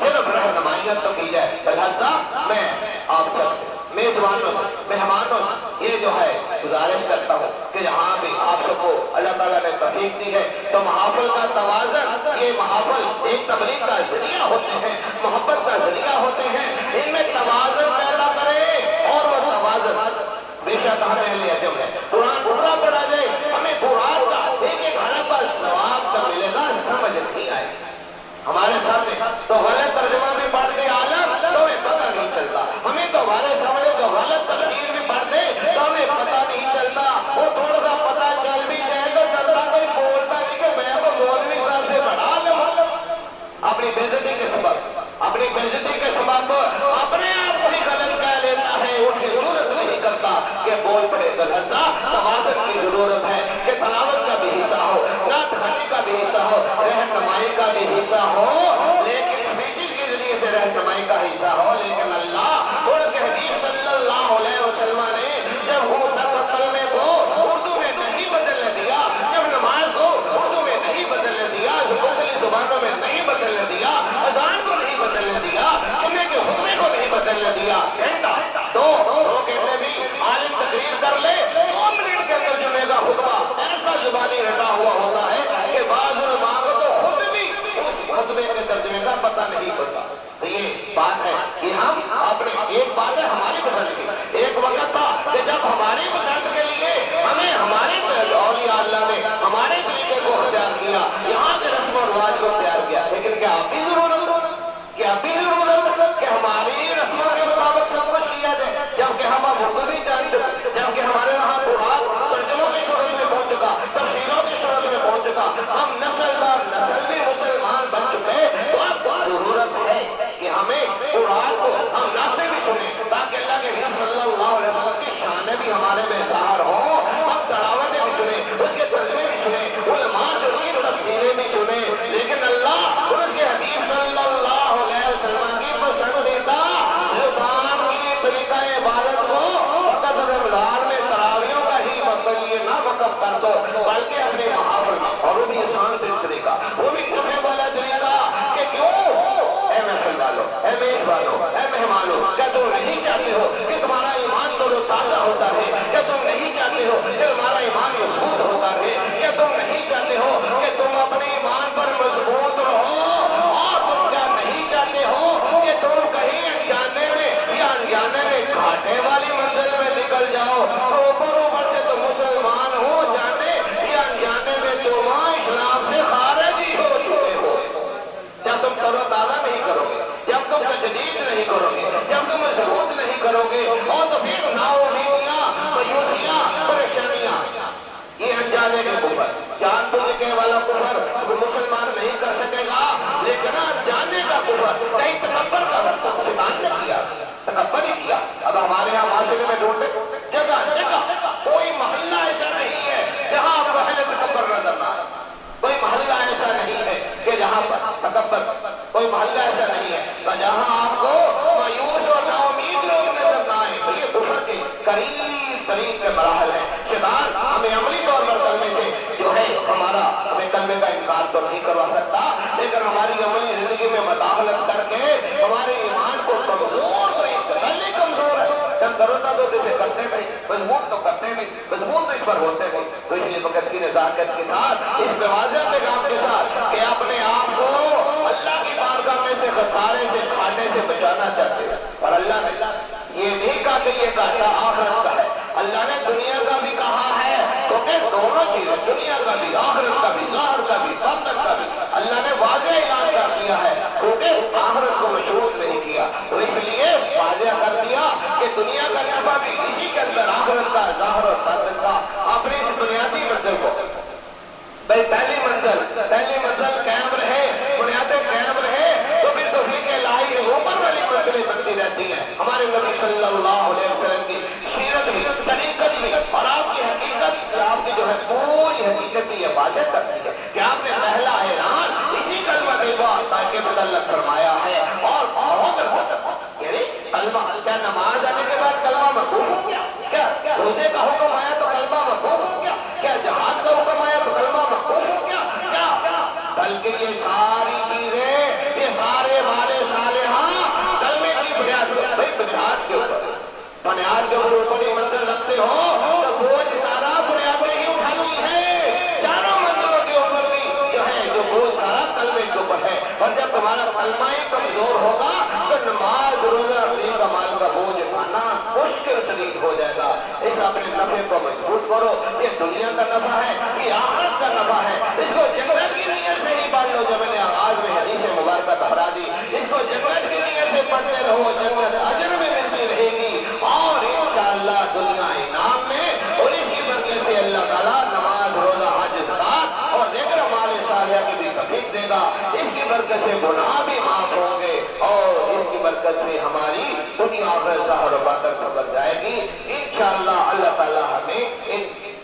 صرف رہنمائیت تو کی جائے. لہذا میں آپ سب سے, میزبانوں سے, مہمانوں سے یہ جو ہے گزارش کرتا ہوں کہ جہاں بھی آپ سب کو اللہ تعالیٰ نے توفیق دی ہے تو محافل کا توازن, یہ محافل ایک تبلیغ کا ذریعہ ہوتے ہیں, محبت کا ذریعہ ہوتے ہیں, ان میں توازن پیدا کریں. اور وہ توازن بے شک ہمیں اہل عجم ہے, قرآن پورا پڑھا جائے, ہمیں قرآن کا ایک ایک حرف پر ثواب کا ملے گا, سمجھ نہیں آئے. ہمارے سامنے تو غلط ترجمہ بھی پڑھ کے عالم تو ہمیں پتہ نہیں چلتا, ہمیں تو ہمارے سامنے تو غلط تفسیر بھی پڑھ دے تو ہمیں پتہ نہیں چلتا. وہ تھوڑا سا پتہ چل بھی جائے تو ڈرتا کوئی بولتا نہیں کہ میں تو مولوی صاحب سے پڑھا لوں. اپنی بےعزتی کے سبب اپنے آپ کو ہی غلط کہہ لیتا ہے, اٹھ کے ضرورت نہیں کرتا کہ بول پڑے. لہذا توازن کی ضرورت ہے کہ تلاوت کا بھی حصہ ہو, نعت خوانی کا بھی حصہ ہو, رہنمائی کا بھی حصہ ہو, لیکن اسپیچز کے ذریعے سے رہنمائی کا حصہ ہو. لیکن اللہ اور اس کے حبیب صلی اللہ علیہ وسلم نے جب وہ کلمے کو اردو میں نہیں بدلنے دیا, جب نماز کو اردو میں نہیں بدلنے دیا, مختلف زبانوں میں نہیں بدلنے دیا, اذان کو نہیں بدلنے دیا, جمعے کے خطبے کو نہیں بدلنے دیا, گھنٹہ دو گھنٹے بھی عالم تقریر کر لے کہ ہم اپنے ایک بات ہے ہماری پسند کی، ایک وقت تھا کہ جب ہماری پسند کے لیے ہمیں ہمارے اولیاء اللہ نے ہمارے طریقے کو اختیار کیا، یہاں کے رسم و رواج کو اختیار کیا، لیکن کیا اب بھی ضرورت کہ ہماری رسموں کے مطابق سب کچھ کیا جائے، جبکہ ہم اب اردو بھی جان چکے، جبکہ ہمارے یہاں قرآن ترجموں کی صورت میں پہنچ چکا، تفسیروں کی صورت میں پہنچ چکا، ہم نسل در نسل بھی مسلمان بن چکے، تو اب ضرورت ہے کہ ہمیں قرآن کو ہم نعتیں بھی سنیں تاکہ اللہ کے نبی صلی اللہ علیہ وسلم کی شانیں بھی ہمارے میں ظاہر ہوں، ہم تلاوتیں بھی سنیں، اس کے ترجمے بھی سنیں، علماء سے اس کی تفسیریں بھی سنیں، لیکن اللہ اور اس کے حبیب صلی اللہ علیہ وسلم کی پسندیدہ زبان کی طریقہ عبادت کو فقط رمضان میں تراویحوں کا ہی مطلب یہ نہ وقف کر دو، بلکہ اپنے محافل میں، اور وہ بھی آسان طریقہ، وہ بھی نفع والا طریقہ، کہ کیوں اے محفل والوں، اے میز والوں، اے مہمانوں، کیا تم نہیں چاہتے ہو کہ تمہارا ایمان تو تازہ ہوتا ہے؟ کیا تم نہیں چاہتے ہو کہ تمہارا ایمان مضبوط ہوتا ہے؟ کیا تم نہیں چاہتے ہو کہ تم اپنے ایمان پر مضبوط رہو؟ اور تم کیا نہیں چاہتے ہو کہ تم کہیں انجانے میں یا انجانے میں گھاٹے والی منزل میں نکل جاؤ؟ تو اوپر سے تم مسلمان ہو جانے یا انجانے میں تم اسلام سے خارج ہی ہو چکے ہو۔ جب تم تر و تازہ نہیں کرو گے، جب تم تجدید نہیں کرو گے، جب تم ضبوط نہیں کرو گے، اور تو پھر ناامیدیاں، مایوسیاں، پریشانیاں، یہ انجانے کے کفر، جان بوجھنے والا کفر مسلمان نہیں کر سکے گا، لیکن انجانے کا کفر، کہیں تکبر کا کفر شیطان نے کیا، تکبر ہی کیا۔ اب ہمارے یہاں معاشرے میں ڈھونڈے جگہ جگہ کوئی محلہ ایسا نہیں ہے جہاں آپ کو اہل تکبر نظر نہ آئے، کوئی محلہ ایسا نہیں ہے کہ جہاں پر تکبر، کوئی محلہ ایسا نہیں ہے جہاں آپ کو مایوس اور ناامید لوگ نظر نہ آئے۔ تو یہ کفر کے قریب ترین کے مراحل ہیں۔ شیطان ہمیں عملی طور پر کلمے سے جو ہے ہمارا، ہمیں کلمے کا انکار تو نہیں کروا سکتا، لیکن ہماری عملی زندگی میں مداخلت کر کے ہمارے ایمان کو کمزور پہلے کمزور ہے، ہم ضرورت تو اسے کرتے نہیں، مضبوط تو کرتے نہیں، مضبوط تو اس پر ہوتے نہیں۔ تو اس لیے وقت کی نزاکت کے ساتھ، اس واضح پیغام کے ساتھ کہ اپنے آپ کو اللہ کی بارگاہ میں سے خسارے سے، کھانے سے بچانا چاہتے ہیں، اور اللہ نے یہ نہیں کہا کہ یہ گھاٹا آخرت کا ہے، اللہ نے دنیا کا بھی کہا ہے، کیونکہ دونوں چیزیں، دنیا کا بھی، آخرت کا بھی، ظاہر کا بھی، باطن کا بھی، اللہ نے واضح اعلان کر دیا ہے، کیونکہ آخرت کو مشروط نہیں کیا، تو اس لیے واضح کر دیا کہ دنیا کا نفع بھی اسی کے اندر، آخرت کا، ظاہر اور باطن کا، اپنی اس بنیادی منزل کو، بھئی پہلی منزل قائم رہے، بنیادیں قائم رہے، تو پھر توفیق الہی اوپر والی منزلیں بنتی رہتی ہیں۔ ہمارے نبی صلی اللہ علیہ وسلم کی سیرت بھی، طریقت بھی، اور آپ کی حقیقت، آپ کی جو ہے پوری حقیقت بھی یہ واضح کرتی ہے کہ آپ نے پہلا اعلان اسی کلمہ طیبہ کے متعلق فرمایا ہے، اور بہت یعنی کلمہ، کیا نماز آنے کے بعد کلمہ موقوف ہو گیا؟ کیا روزے کا حکم آیا تو کلمہ موقوف ہو گیا؟ کیا جہاد کا حکم آیا تو کلمہ موقوف ہو گیا؟ کیا؟ بلکہ یہ ساری چیزیں، یہ سارے والے صالحاں کلمے کی بنیاد پر، بھئی بنیاد کے اوپر، بنیاد کے اوپر اوپری منزل رکھتے ہو تو بوجھ سارا بنیادیں ہی اٹھاتی ہیں، چاروں منزلوں کے اوپر بھی جو ہے جو بوجھ سارا کلمے کے اوپر ہے، اور جب تمہارا کلمہ ہی کمزور ہوگا تو نماز، روزہ، نیک اعمال کا بوجھ اٹھانا مشکل شدید ہو جائے گا۔ اس اپنے نفع کو مضبوط کرو، یہ دنیا کا نفع ہے، یہ آخرت کا نفع ہے، اس کو جنت کی نیت سے ہی پڑھ لو، جو میں نے آغاز میں حدیث مبارکہ دہرا دی، اس کو جنت کی نیت سے پڑھتے رہو، جنت اجر میں ملتی رہے گی، اور انشاءاللہ دنیا انعام میں، اور اسی برکت سے اللہ تعالیٰ نماز، روزہ، حج، زکات اور دیگر اعمال صالحہ کی بھی توفیق دے گا، اس کی برکت سے گناہ بھی معاف ہوں گے، اور اس کی برکت سے ہماری دنیا آخرت ظاہر و باطن سمجھ جائے گی۔ انشاءاللہ اللہ تعالیٰ ہمیں ان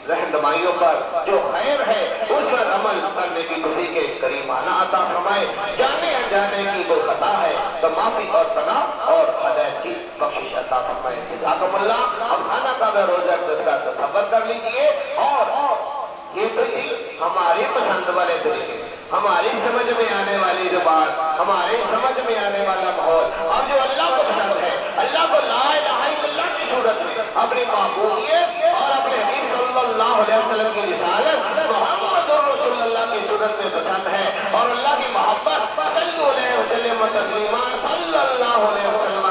رہنمائیوں پر جو خیر ہے اس پر عمل کرنے کی توفیق کریمانہ عطا فرمائے، جانے انجانے کی کوئی خطا ہے تو معافی اور پناہ اور ہدایت کی بخشش عطا فرمائے۔ جزاکم اللہ۔ اب خانہ کعبہ روزہ اقدس کا تصور کر لیجئے، اور یہ تو تھی ہماری پسند والے طریقے، ہماری سمجھ میں آنے والی زبان، ہمارے سمجھ میں آنے والا ماحول۔ اب جو اللہ کو پسند ہے، اللہ کو لا الہ الا اللہ کی صورت میں اپنی معبودیت اور اپنے حبیب صلی اللہ علیہ وسلم کی رسالت محمد رسول اللہ کی صورت میں پسند ہے، اور اللہ کی محبت صلی اللہ علیہ وسلم تسلیما صلی اللہ علیہ وسلم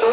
2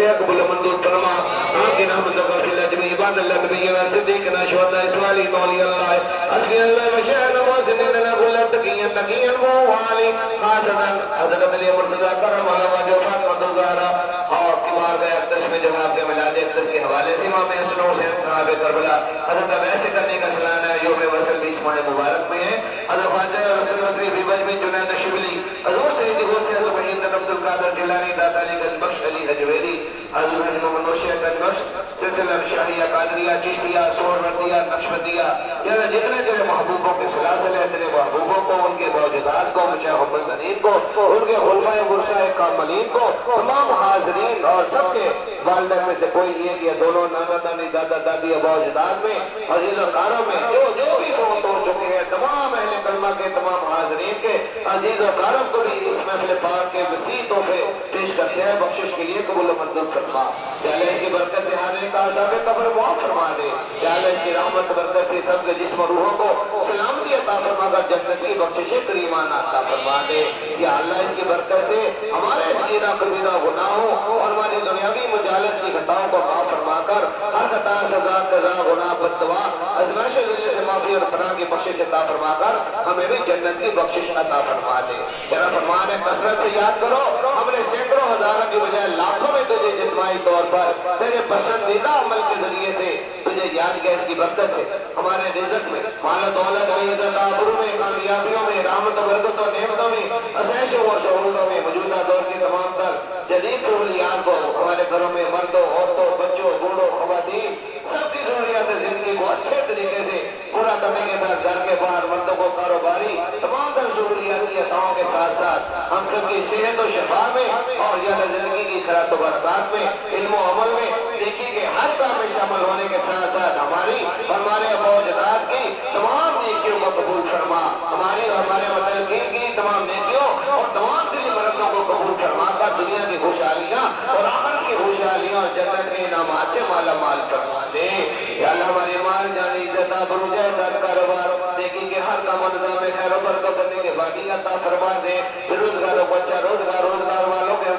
دے قبول منظور فرما آنکھ رحمت کا وسیلہ جميع عباد اللہ نبینا صدیقنا شہداء صالحین اولیاء اللہ حسبی اللہ وشہدنا محسنین غلط تقیین ووالی خاصتا حضرت علی مرتضی کرم اللہ وجہ فاطمہ زہرا اور کبار گئے اقدس میں جو آپ کے ملاد اقدس کے حوالے سے امام حسن حسین صحابہ کربلا حضرت ویسے کرنے کا سلانہ یوم وصل 20 ماہ مبارک میں ہے حضرت خواجہ رسول وصری بیبج میں جنید شبلی حضور سید غوث حضرت محمد عبد القادر جیلانی داتا علی گنج بخش علی حجویری حضرت حج محمد نوشیہ گنج بخش سلسلہ شاہیہ قادریہ چشتیہ سہروردیہ نقشبندیہ یعنی جتنے تیرے محبوبوں کے سلاسل ہیں تیرے محبوبوں کو ان کے موجودات کو مشاہب الزنین کو ان کے خلفۂ مرسائے کاملین کو تمام حاضرین اور سب کے والدین میں سے کوئی ایک یا دونوں نانا نانی دادا دادی موجودات میں عزیز و کاروں میں جو بھی فوت ہو چکے ہیں تمام اہل کلمہ کے تمام حاضرین کے عزیز و کاروں کو بھی اس محفل پاک کے وسیع تحفے پیش کرتے ہیں بخشش کے لیے قبول و منظور فرما یا اللہ اس کی برکت سے ہر ایک عذاب قبر معاف فرما دے یا اللہ اس کی رحمت برکت سے سب کے جسم و روحوں کو سلامتی عطا فرما کر جنت کی بخشش کریمان عطا فرما دے یا اللہ اس کی برکت سے ہمارے سیرہ کبیرہ گناہوں اور ہماری دنیاوی مجالس کی خطاؤں کو معاف فرما کر ہر خطا سزا قضا گناہ بددعا ازمائش و ذلت سے معافی اور پناہ کی بخشش عطا فرما کر ہمیں بھی جنت کی بخشش عطا فرما دے تیرا فرمان ہے کثرت سے یاد کرو ہم نے سینکڑوں ہزاروں کی بجائے لاکھوں میں تجھے جتماعی طور پر تیرے پسندیدہ عمل کے ذریعے سے تجھے یاد کیا اس کی برکت سے ہمارے رزق میں مال و دولت میں عزت آبرو میں کامیابیوں میں رحمت و برکت و نعمتوں میں عشائشوں و شہودوں میں موجودہ دور کی تمام تر جدید سہولیات کو ہمارے گھروں میں مردوں عورتوں بچوں بوڑھوں خواتین سب کی ضروریات زندگی کو اچھے طریقے سے پورا کرنے کے ساتھ گھر کے باہر مردوں کو کاروباری تمام تر ضروریات کی عطاؤں کے ساتھ ساتھ ہم سب کی صحت و شفا میں اور یہ زندگی کی خیرات و برکات میں علم و عمل میں دیکھی کہ ہر کام میں شامل ہونے کے ساتھ ساتھ ہماری اور ہمارے موجودات کی تمام نیکیوں کو قبول فرما ہماری اور ہمارے متعلقین کی تمام نیکیوں اور تمام دلی مرضوں کو قبول فرما کر دنیا کی خوشحالیاں اور آخرت کی خوشحالیاں اور جنت کے انعامات سے مالا مال فرما دے یا اللہ ہماری مال جانی عزت آبرو جائیداد کاروبار دیکھی کہ ہر کام نظام میں خیر و برکت کرنے کے باقی عطا فرما دے روزگاروں کو اچھا روزگار والوں کے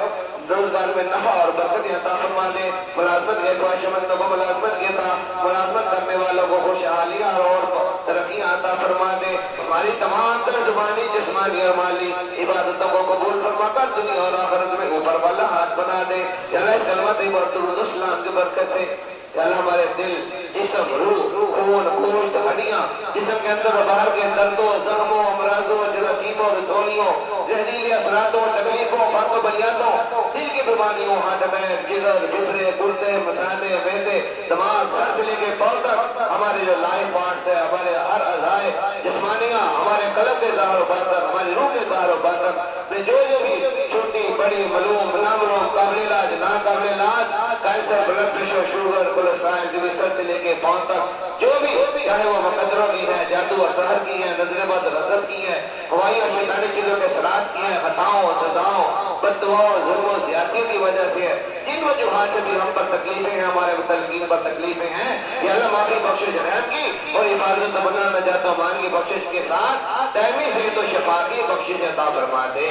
روزگار میں نفع اور برکت عطا فرما دے ملازمت کے خواہشمندوں کو ملازمت کی عطا ملازمت کرنے والوں کو خوشحالیاں اور ترقیاں عطا فرما دے ہماری تمام تر زبانی جسمانی اور مالی عبادتوں کو قبول فرما کر دنیا اور آخرت میں اوپر والا ہاتھ بنا دے یا اللہ اس کلمت اور درود و سلام کی برکت سے یا اللہ ہمارے دل جسم روح خون گوشت ہڈیاں جسم کے اندر و باہر کے دردوں زخموں امراضوں جراثیموں رسولیوں زہریلے اثراتوں تکلیفوں فرق و بلیاتوں دل کی بیماریوں ہارٹ اٹیک جگر جھرے گردے مثانے معدے دماغ سر سے لے کے پاؤں تک ہمارے جو لائف پارٹس ہے ہمارے ہر اعضائے جسمانیاں ہمارے قلب کے ظاہر و باطن ہماری روح کے ظاہر و باطن میں جو بھی چھوٹی بڑی معلوم نامعلوم قابل علاج ناقابل علاج cancer blood pressure sugar cholesterol جو سر سے لے کے پاؤں تک جو بھی چاہے وہ مقدروں کی ہے جادو اور سحر کی ہے نظر بد نظر کی ہے ہوائی اور شیطانی چیزوں کے اثرات کی ہیں خطاؤں سزاؤں بددعاؤں ظلم و زیادتی کی وجہ سے جن وجوہات سے بھی ہم پر تکلیفیں ہیں ہمارے متعلقین پر تکلیفیں ہیں یا اللہ معافی بخشش رحم کی اور حفاظت تمنا نجات و امان کی بخشش کے ساتھ دائمی صحت و شفا کی بخشش عطا فرما دے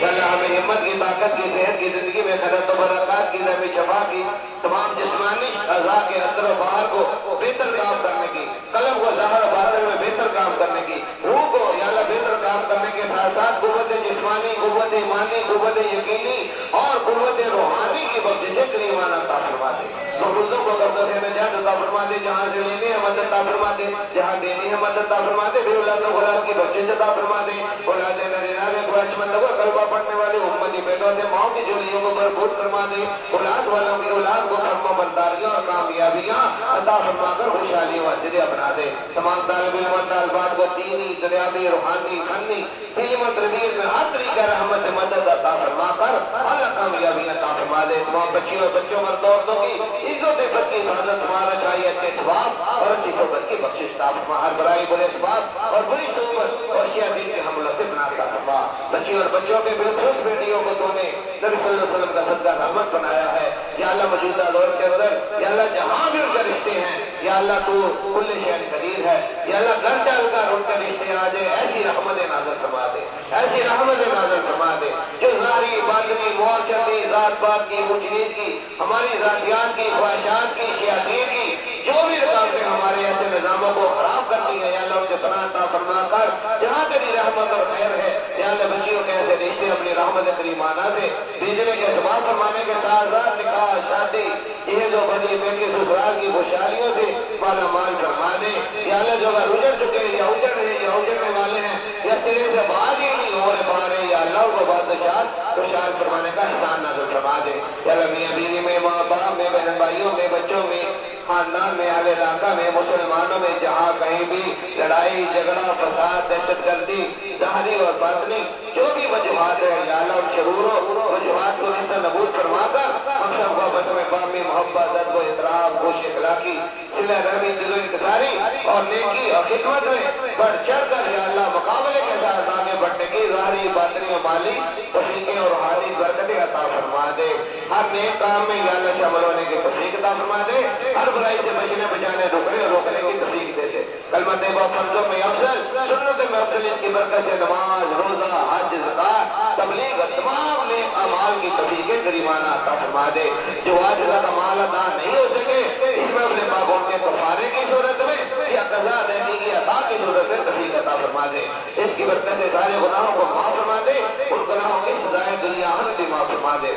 یا اللہ ہمیں ہمت کی طاقت کی صحت کی زندگی میں خیرات و برکات کی دائمی شفا کی تمام جسمانی اعضاء کے اندر و باہر کو بہتر کام کرنے کی قلب کو ظاہر و باطن میں بہتر کام کرنے کی روح کو یا اللہ بہتر کام کرنے کے ساتھ ساتھ قوت جسمانی قوت ایمانی قوت یقینی اور قوت روحانی کی بخشش کریمان عطا فرما دے مقروضوں کو قرضوں سے نجات عطا فرما دے جہاں سے لینے ہے مدد عطا فرما دے جہاں دینے ہے مدد عطا فرما دے بے اولاد و غلام کی بخشش عطا فرما دے اولاد نرینہ کے خواہشمندوں کو کلمہ پڑھنے والے امتی بیٹوں سے ماؤں کی جولیوں کو بھرپور فرما دے اولاد والوں کی اولاد کو فرما برداریاں اور کامیابیاں عطا فرما کر خوشحالیوں کا ذریعہ بنا دے تمام طالب علم اور طالبات کو دینی دنیاوی روحانی فنی علم و تربیت میں ہر طریقہ رحمت سے مدد عطا فرما کر اللہ کامیابی عطا فرما دے تمام بچیوں اور بچوں مرد عورتوں کی عزت عفت کی حفاظت ہمارا چاہیے اچھے ثواب اور اچھی صحبت کی بخشش عطا فرما ہر برائی برے ثواب اور بری صحبت اور شیاطین کے حملوں سے پناہ عطا فرما بچیوں اور بچوں کے بالخصوص بیٹیوں کو تو نے نبی صلی اللہ علیہ وسلم کا صدقہ رحمت بنایا ہے یا اللہ موجودہ دور کے اندر یا اللہ جہاں بھی ان کے رشتے ہیں یا اللہ تو کل شیء قدیر ہے یا اللہ گھر چل کر ان کے رشتے آ جائے ایسی رحمت نازل فرما دے ایسی رحمت نازل فرما دے جو ظاہری باطنی معاشرتی ذات پات کی اونچ نیچ کی ہمارے محبت کریمانہ سے بھیجنے کے سبب فرمانے کے ساتھ ساتھ نکاح شادی جہیز و بنی بیٹی سسرال کی خوشحالیوں سے مالا مال فرما دے یا اللہ جو اگر اجڑ چکے یا اجڑ رہے یا اجڑنے والے ہیں یا سرے سے باہر ہی نہیں ہو رہے پا رہے یا اللہ کو بادشاہ خوشحال فرمانے کا احسان نازل فرما دے یا اللہ میاں بیوی میں ماں باپ میں بہن بھائیوں میں بچوں میں خاندان میں اہل علاقہ میں مسلمانوں میں جہاں کہیں بھی لڑائی جھگڑا فساد دہشت گردی ظاہری اور باطنی جو بھی وجوہات ہے یا اللہ ان شروروں وجوہات کو رشتہ نبود فرما کر ہم سب کو بس میں بامی محبت ادب و احترام خوش اخلاقی صلہ رحمی دل و انتظاری اور نیکی اور خدمت میں بڑھ چڑھ کر یا اللہ مقابلے کے ساتھ آگے بڑھنے کی ظاہری باطنی و مالی توفیقیں اور روحانی برکتیں عطا فرما دے ہر نیک کام میں یا اللہ شامل ہونے کی توفیق عطا فرما دے ہر برائی سے بچنے بچانے روکنے اور روکنے کی توفیق دے دے کلمہ طیبہ فرضوں میں افضل سنت میں افضل اس کی برکت سے نماز روزہ حج زکات تبلیغ اور تمام نیک اعمال کی توفیق کریمانہ عطا فرما دے جو آج اللہ کا مال ادا نہیں ہو سکے اس میں اپنے پاپوں کے کفارے کی صورت میں یا قضا دینے کی عطا کی صورت میں توفیق عطا فرما دے اس کی برکت سے سارے گناہوں کو معاف فرما دے ان گناہوں کی سزائے دنیا آخرت بھی معاف فرما دے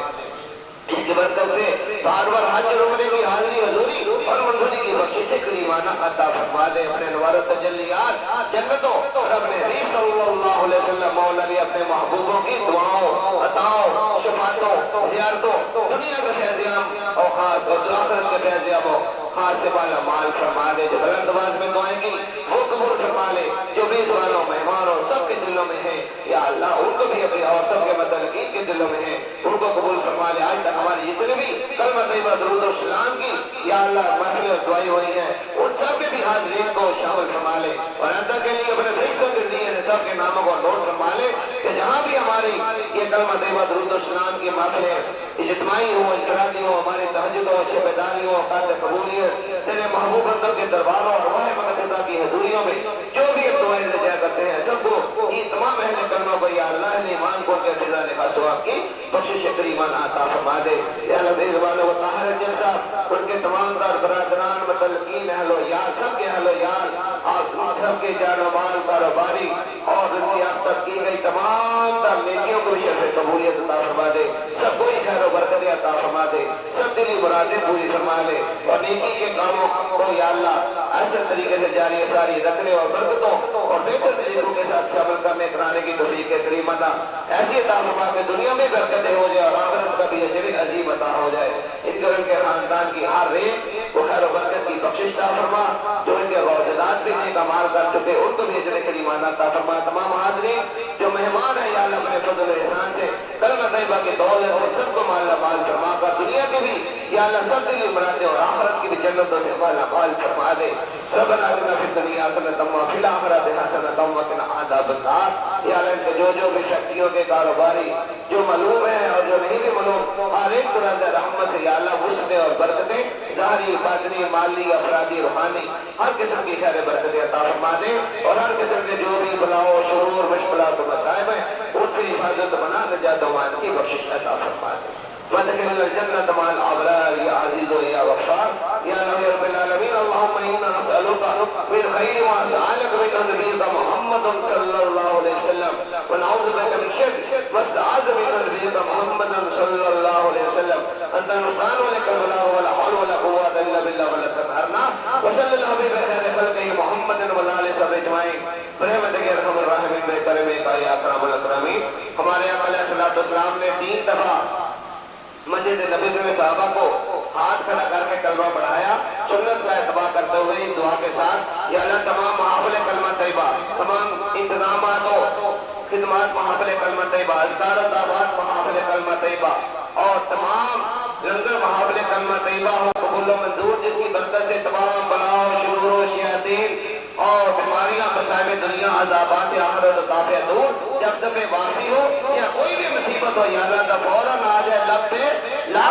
اس کی برکت سے بار بار حج روکنے کی حاضری حضوری اور منظوری کی بخشش کریمانہ عطا فرما دے اپنے انوار و تجلیات جنتوں رب حبیب صلی اللہ علیہ وسلم مولا علی اپنے محبوبوں کی دعاؤں عطاؤں شفاعتوں زیارتوں دنیا کے فیضیام اور خاص اور آخرت کے فیضیاموں خاص سے بالا مال فرما دے جو بلند آواز میں دعائیں کی وہ قبول فرما لے جو میزبانوں مہمانوں سب کے دلوں میں ہیں یا اللہ ان کو بھی اپنے اور سب کے متعلقین کے دلوں میں ہیں ان کو قبول فرما لے آج تک ہماری جتنے بھی کلمہ طیبہ درود و سلام کی یا اللہ محفلیں اور دعائیں ہوئی ہیں ان سب کے بھی حاضرین کو شامل فرما لے اور آئندہ کے لیے اپنے فرشتوں کے ذریعے سب کے ناموں کو نوٹ فرما لے کہ جہاں بھی ہماری یہ کلمہ طیبہ درود و سلام کی محفلیں اجتماعی ہو انفرادی ہو ہماری تہجد ہو شب بیداری ہو اوقات قبولیت تیرے محبوب بندوں کے درباروں اور واہ مقدسہ کی حضوریوں میں جو بھی اب دعائیں لے جایا کرتے ہیں سب کو یہ تمام اہل کلمہ کو یا اللہ نے ایمان کو کے فضا نکاح ثواب کی بخشش کریمانہ عطا فرما دے یا اللہ بے زبان و طاہر جلسہ ان کے تمام دار برادران متعلقین اہل و یار سب کے اہل و یار آپ سب کے جان و مال کاروباری اور ان کی اب تک کی گئی تمام تر نیکیوں کو شرف قبولیت عطا فرما دے سب کوئی خیر و برکت عطا فرما دے سب دلی مرادیں پوری فرما لے اور نیکی کے کاموں کو یا اللہ ایسے طریقے سے جاری ساری رکھنے اور برکتوں اور بہتر طریقوں کے ساتھ عمل کرنے کرانے کی توفیق کریمانہ ایسی عطا فرما کے دنیا میں برکتیں ہو جائے اور آخرت کا بھی اجر عظیم عطا ہو جائے ان کے خاندان کی ہر ریت وہ خیر و برکت کی بخشش عطا فرما جو ان کے روزدات بھی نیک اعمال کر چکے ان کو بھی اجر کریمانہ عطا فرما تمام حاضرین جو مہمان ہیں یا اللہ اپنے فضل و احسان سے کلمہ طیبہ کی دولت سے سب کو مالا مال فرما کر دنیا کے بھی یا اللہ سب دلی مرادیں اور آخرت کی بھی جنتوں سے مالا مال فرما دے ربنا آتنا فی الدنیا حسنۃ وفی الآخرۃ حسنۃ وقنا عذاب النار یا اللہ ان کے جو بھی شکتیوں کے کاروباری جو معلوم ہیں اور جو نہیں بھی معلوم ہر ایک طرح سے رحمت سے یا اللہ وسعتیں اور برکتیں ظاہری باطنی مالی افرادی روحانی ہر قسم کی خیر برکتیں عطا فرما دے اور ہر قسم کے جو بھی بلاؤ شرور مشکلات و مصائب ہیں ان سے حفاظت بنا نجات و مان کی بخشش عطا فرما دے وادخلنا الجنة مع الأبرار يا عزيز يا غفار يا الله رب العالمين اللهم إنا نسألك من خير ما سألك من نبيك محمد صلى الله عليه وسلم ونعوذ بك من شر ما استعاذ من نبيك محمد صلى الله عليه وسلم أنت المستعان ولك البلاغ ولا حول ولا قوة إلا بالله ولا تقهرنا وصلى الله بخير خلقه محمد وعلى آله وصحبه أجمعين برحمتك يا أرحم الراحمين بكرمك يا أكرم الأكرمين ہمارے آقا علیہ الصلوۃ والسلام نے 3 دفعہ مسجد نبی میں صحابہ کو ہاتھ کھڑا کر کے کلمہ پڑھایا سنت کا اتباع کرتے ہوئے اس دعا کے ساتھ یا اللہ تمام محافل کلمہ طیبہ تمام انتظامات و خدمات محافل کلمہ طیبہ اذکار و دعوات محافل کلمہ طیبہ اور تمام لنگر محافل کلمہ طیبہ ہو قبول و منظور جس کی برکت سے تمام بلاؤ شرور و شیاطین اور بیماریاں مصائب دنیا عذابات آخرت و طافع دور جب تک واقعی ہو یا کوئی بھی مصیبت ہو یا اللہ کا فوراً آ جائے لب پہ لا